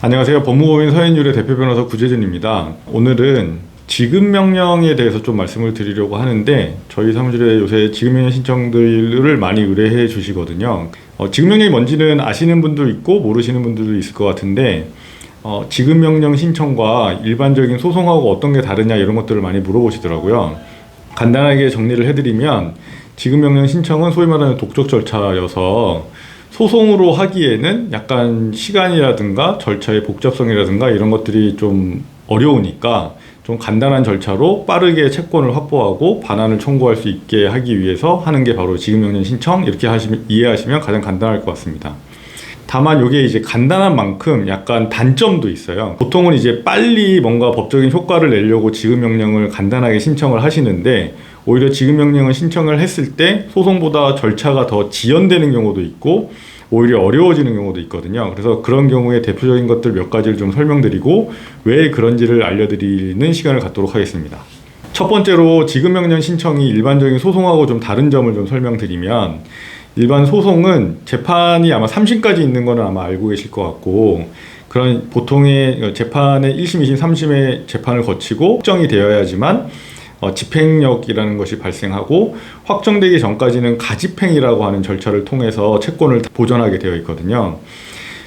안녕하세요. 법무법인 서현율의 대표 변호사 구재준입니다. 오늘은 지급명령에 대해서 좀 말씀을 드리려고 하는데, 저희 사무실에 요새 지급명령 신청들을 많이 의뢰해 주시거든요. 지급명령이 뭔지는 아시는 분도 있고 모르시는 분들도 있을 것 같은데, 지급명령 신청과 일반적인 소송하고 어떤 게 다르냐 이런 것들을 많이 물어보시더라고요. 간단하게 정리를 해드리면, 지급명령 신청은 소위 말하는 독촉 절차여서 소송으로 하기에는 약간 시간이라든가 절차의 복잡성이라든가 이런 것들이 좀 어려우니까 좀 간단한 절차로 빠르게 채권을 확보하고 반환을 청구할 수 있게 하기 위해서 하는 게 바로 지급명령 신청, 이렇게 이해하시면 가장 간단할 것 같습니다. 다만 이게 이제 간단한 만큼 약간 단점도 있어요. 보통은 이제 빨리 뭔가 법적인 효과를 내려고 지급명령을 간단하게 신청을 하시는데, 오히려 지급명령을 신청을 했을 때 소송보다 절차가 더 지연되는 경우도 있고 오히려 어려워지는 경우도 있거든요. 그래서 그런 경우에 대표적인 것들 몇 가지를 좀 설명드리고 왜 그런지를 알려드리는 시간을 갖도록 하겠습니다. 첫 번째로 지급명령 신청이 일반적인 소송하고 좀 다른 점을 좀 설명드리면, 일반 소송은 재판이 아마 3심까지 있는 거는 아마 알고 계실 것 같고, 그런 보통의 재판의 1심, 2심, 3심의 재판을 거치고 확정이 되어야지만 집행력이라는 것이 발생하고, 확정되기 전까지는 가집행이라고 하는 절차를 통해서 채권을 보전하게 되어 있거든요.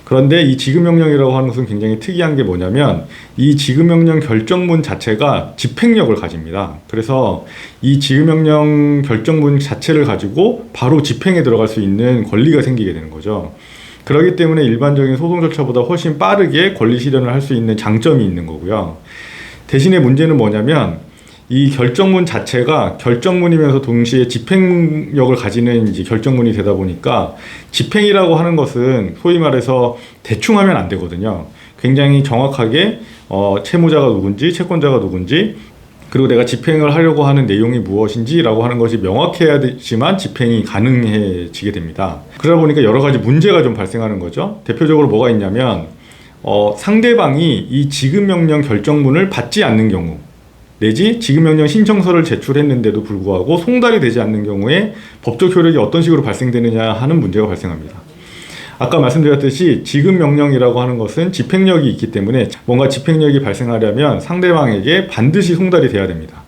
그런데 이 지급명령이라고 하는 것은 굉장히 특이한 게 뭐냐면, 이 지급명령 결정문 자체가 집행력을 가집니다. 그래서 이 지급명령 결정문 자체를 가지고 바로 집행에 들어갈 수 있는 권리가 생기게 되는 거죠. 그렇기 때문에 일반적인 소송 절차보다 훨씬 빠르게 권리 실현을 할 수 있는 장점이 있는 거고요. 대신에 문제는 뭐냐면, 이 결정문 자체가 결정문이면서 동시에 집행력을 가지는 이제 결정문이 되다 보니까, 집행이라고 하는 것은 소위 말해서 대충 하면 안 되거든요. 굉장히 정확하게 채무자가 누군지, 채권자가 누군지, 그리고 내가 집행을 하려고 하는 내용이 무엇인지라고 하는 것이 명확해야 되지만 집행이 가능해지게 됩니다. 그러다 보니까 여러 가지 문제가 좀 발생하는 거죠. 대표적으로 뭐가 있냐면, 상대방이 이 지급명령 결정문을 받지 않는 경우, 내지 지급명령 신청서를 제출했는데도 불구하고 송달이 되지 않는 경우에 법적 효력이 어떤 식으로 발생되느냐 하는 문제가 발생합니다. 아까 말씀드렸듯이 지급명령이라고 하는 것은 집행력이 있기 때문에 뭔가 집행력이 발생하려면 상대방에게 반드시 송달이 돼야 됩니다.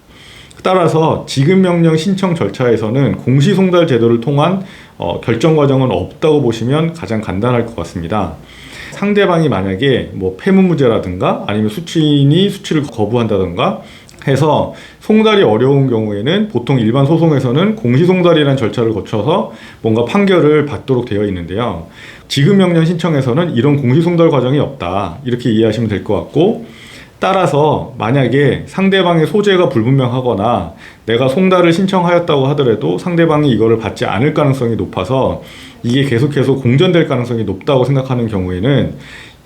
따라서 지급명령 신청 절차에서는 공시송달 제도를 통한 결정 과정은 없다고 보시면 가장 간단할 것 같습니다. 상대방이 만약에 뭐 폐문무죄라든가 아니면 수취인이 수취를 거부한다든가 해서 송달이 어려운 경우에는 보통 일반 소송에서는 공시송달이라는 절차를 거쳐서 뭔가 판결을 받도록 되어 있는데요. 지급명령 신청에서는 이런 공시송달 과정이 없다, 이렇게 이해하시면 될 것 같고, 따라서 만약에 상대방의 소재가 불분명하거나 내가 송달을 신청하였다고 하더라도 상대방이 이거를 받지 않을 가능성이 높아서 이게 계속해서 공전될 가능성이 높다고 생각하는 경우에는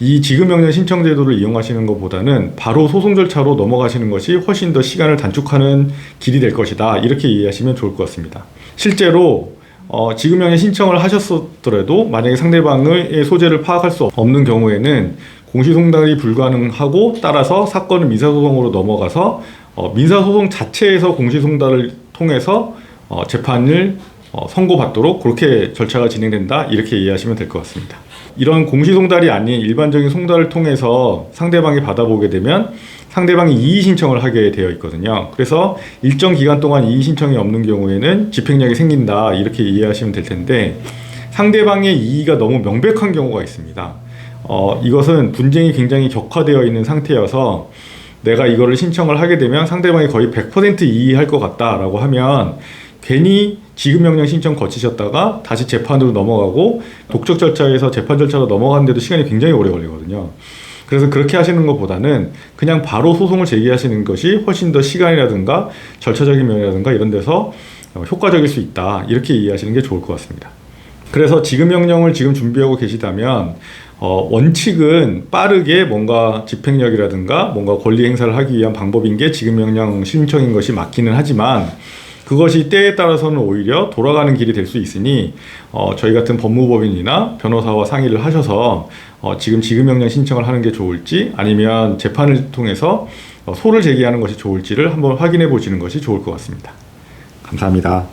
이 지급명령 신청 제도를 이용하시는 것보다는 바로 소송 절차로 넘어가시는 것이 훨씬 더 시간을 단축하는 길이 될 것이다, 이렇게 이해하시면 좋을 것 같습니다. 실제로 지급명령 신청을 하셨더라도 만약에 상대방의 소재를 파악할 수 없는 경우에는 공시송달이 불가능하고, 따라서 사건은 민사소송으로 넘어가서 민사소송 자체에서 공시송달을 통해서 재판을 선고받도록 그렇게 절차가 진행된다, 이렇게 이해하시면 될 것 같습니다. 이런 공시송달이 아닌 일반적인 송달을 통해서 상대방이 받아보게 되면 상대방이 이의 신청을 하게 되어 있거든요. 그래서 일정 기간 동안 이의 신청이 없는 경우에는 집행력이 생긴다, 이렇게 이해하시면 될 텐데, 상대방의 이의가 너무 명백한 경우가 있습니다. 이것은 분쟁이 굉장히 격화되어 있는 상태여서 내가 이거를 신청을 하게 되면 상대방이 거의 100% 이의할 것 같다라고 하면 괜히 지급명령 신청 거치셨다가 다시 재판으로 넘어가고 독촉 절차에서 재판 절차로 넘어가는데도 시간이 굉장히 오래 걸리거든요. 그래서 그렇게 하시는 것보다는 그냥 바로 소송을 제기하시는 것이 훨씬 더 시간이라든가 절차적인 면이라든가 이런 데서 효과적일 수 있다, 이렇게 이해하시는 게 좋을 것 같습니다. 그래서 지급명령을 지금 준비하고 계시다면 원칙은 빠르게 뭔가 집행력이라든가 뭔가 권리 행사를 하기 위한 방법인 게 지급명령 신청인 것이 맞기는 하지만, 그것이 때에 따라서는 오히려 돌아가는 길이 될 수 있으니 저희 같은 법무법인이나 변호사와 상의를 하셔서 지금 지급명령 신청을 하는 게 좋을지, 아니면 재판을 통해서 소를 제기하는 것이 좋을지를 한번 확인해 보시는 것이 좋을 것 같습니다. 감사합니다.